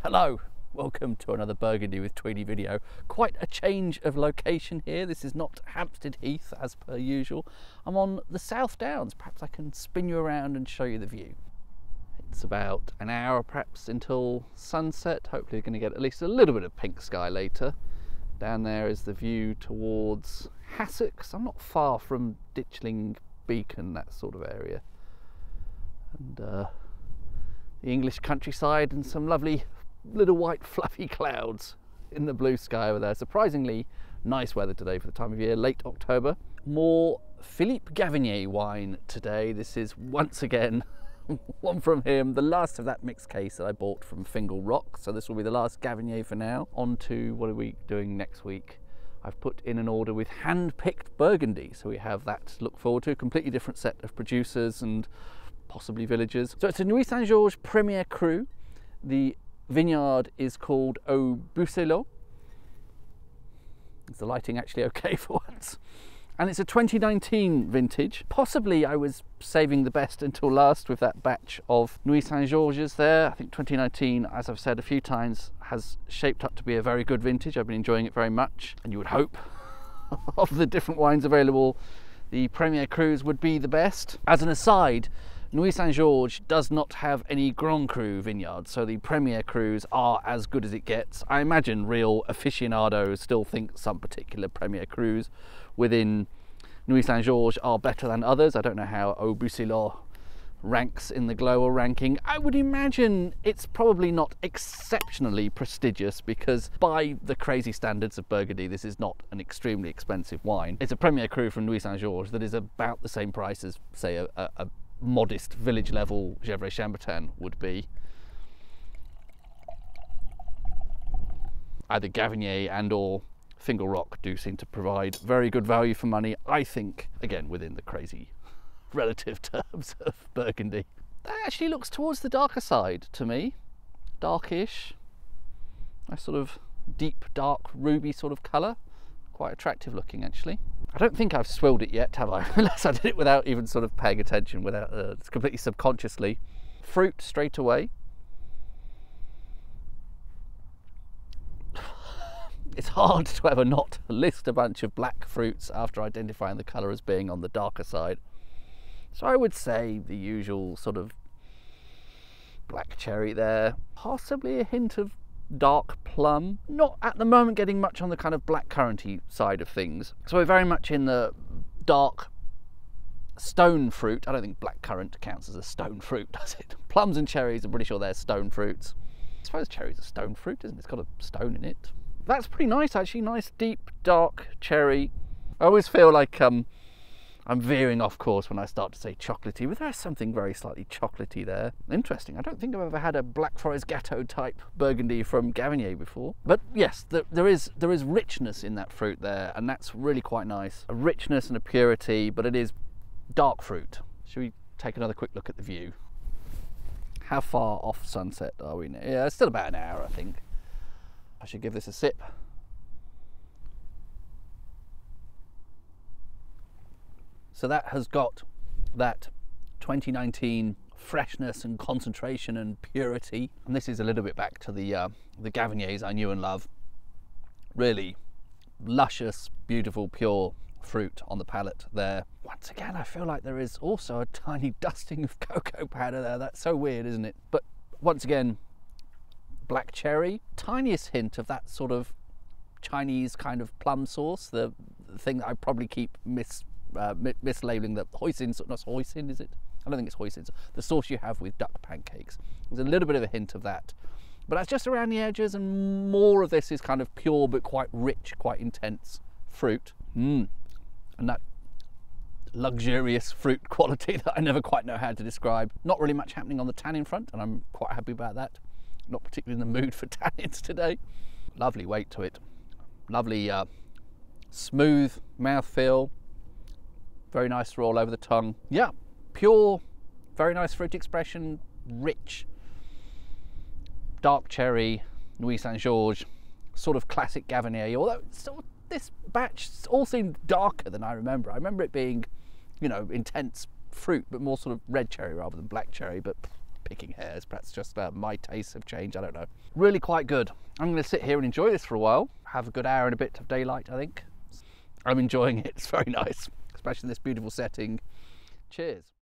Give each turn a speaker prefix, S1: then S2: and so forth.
S1: Hello, welcome to another Burgundy with Tweedy video. Quite a change of location here. This is not Hampstead Heath as per usual. I'm on the South Downs. Perhaps I can spin you around and show you the view. It's about an hour perhaps until sunset. Hopefully you're going to get at least a little bit of pink sky later. Down there is the view towards Hassocks. I'm not far from Ditchling Beacon, that sort of area. And the English countryside and some lovely little white fluffy clouds in the blue sky over there. Surprisingly nice weather today for the time of year, late October. More Philippe Gavignet wine today. This is once again one from him, the last of that mixed case that I bought from Fingal Rock. So this will be the last Gavignet for now. On to what are we doing next week? I've put in an order with hand-picked Burgundy, so we have that to look forward to. A completely different set of producers and possibly villagers. So it's a Nuits Premier Cru. The vineyard is called Bousselots. Is the lighting actually okay for once? And it's a 2019 vintage. Possibly I was saving the best until last with that batch of Nuits there. I think 2019, as I've said a few times, has shaped up to be a very good vintage. I've been enjoying it very much, and you would hope of the different wines available, the Premier Crus would be the best. As an aside, Nuits does not have any Grand Cru vineyards, so the Premier Crus are as good as it gets. I imagine real aficionados still think some particular Premier Crus within Nuits are better than others. I don't know how Bousselots ranks in the global ranking. I would imagine it's probably not exceptionally prestigious because by the crazy standards of Burgundy, this is not an extremely expensive wine. It's a Premier Cru from Nuits that is about the same price as, say, a modest village level Gevrey-Chambertin would be. Either Gavignet and or Fingal Rock do seem to provide very good value for money, I think, again within the crazy relative terms of Burgundy. That actually looks towards the darker side to me. Darkish, a sort of deep dark ruby sort of colour. Quite attractive looking actually. I don't think I've swilled it yet, have I? Unless I did it without even sort of paying attention, without completely subconsciously. Fruit straight away. It's hard to ever not list a bunch of black fruits after identifying the colour as being on the darker side. So I would say the usual sort of black cherry there, possibly a hint of dark plum. Not at the moment getting much on the kind of blackcurranty side of things. So we're very much in the dark stone fruit. I don't think blackcurrant counts as a stone fruit, does it? Plums and cherries, I'm pretty sure they're stone fruits. I suppose cherry's a stone fruit, isn't it? It's got a stone in it. That's pretty nice actually, nice deep dark cherry. I always feel like I'm veering off course when I start to say chocolatey, but there's something very slightly chocolatey there. Interesting. I don't think I've ever had a Black Forest Gâteau type Burgundy from Gavignet before. But yes, there is richness in that fruit there, and that's really quite nice. A richness and a purity, but it is dark fruit. Should we take another quick look at the view? How far off sunset are we now? Yeah, it's still about an hour, I think. I should give this a sip. So that has got that 2019 freshness and concentration and purity. And this is a little bit back to the Gavignets I knew and love. Really luscious, beautiful, pure fruit on the palate there. Once again, I feel like there is also a tiny dusting of cocoa powder there. That's so weird, isn't it? But once again, black cherry, tiniest hint of that sort of Chinese kind of plum sauce, the thing that I probably keep mislabeling the hoisin, not hoisin, is it? I don't think it's hoisin. The sauce you have with duck pancakes. There's a little bit of a hint of that, but that's just around the edges, and more of this is kind of pure but quite rich, quite intense fruit. And that luxurious fruit quality that I never quite know how to describe. Not really much happening on the tannin front, and I'm quite happy about that. Not particularly in the mood for tannins today. Lovely weight to it. Lovely smooth mouthfeel. Very nice roll over the tongue. Yeah, pure, very nice fruit expression, rich, dark cherry, Nuits sort of classic Gavignet, although this batch all seemed darker than I remember. I remember it being, you know, intense fruit, but more sort of red cherry rather than black cherry, but picking hairs. Perhaps just my tastes have changed. I don't know. Really quite good. I'm going to sit here and enjoy this for a while. Have a good hour and a bit of daylight, I think. I'm enjoying it. It's very nice, especially in this beautiful setting. Cheers.